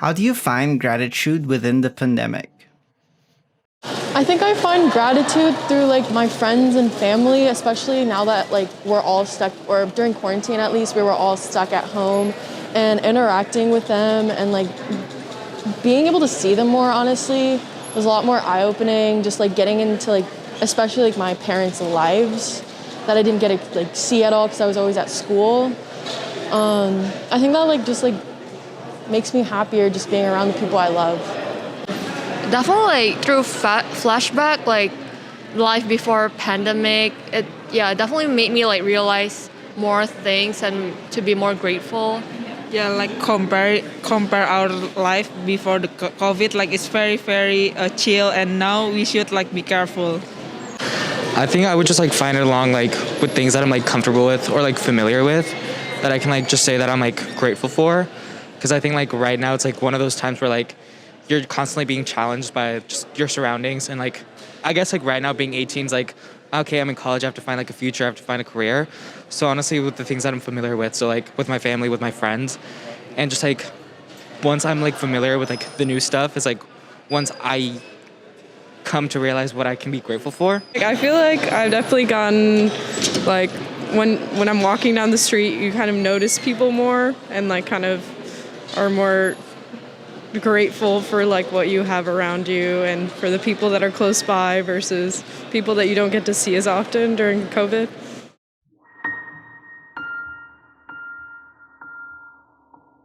How do you find gratitude within the pandemic? I think I find gratitude through like my friends and family, especially now that like we're all stuck, or during quarantine at least, we were all stuck at home, and interacting with them and like being able to see them more honestly was a lot more eye-opening, just like getting into like especially like my parents' lives that I didn't get to like see at all because I was always at school. I think that like just like makes me happier just being around the people I love. Definitely like through flashback, like life before pandemic, it definitely made me like realize more things and to be more grateful. Yeah, like compare our life before the COVID, like it's very chill, and now we should like be careful. I think I would just like find it along like with things that I'm like comfortable with or like familiar with, that I can like just say that I'm like grateful for. Because I think like right now it's like one of those times where like you're constantly being challenged by just your surroundings, and like I guess like right now being 18 is like, okay, I'm in college, I have to find like a future, I have to find a career. So honestly, with the things that I'm familiar with, so like with my family, with my friends, and just like once I'm like familiar with like the new stuff, is like once I come to realize what I can be grateful for. I feel like I've definitely gotten like when I'm walking down the street, you kind of notice people more and like kind of are more grateful for like what you have around you and for the people that are close by versus people that you don't get to see as often during COVID.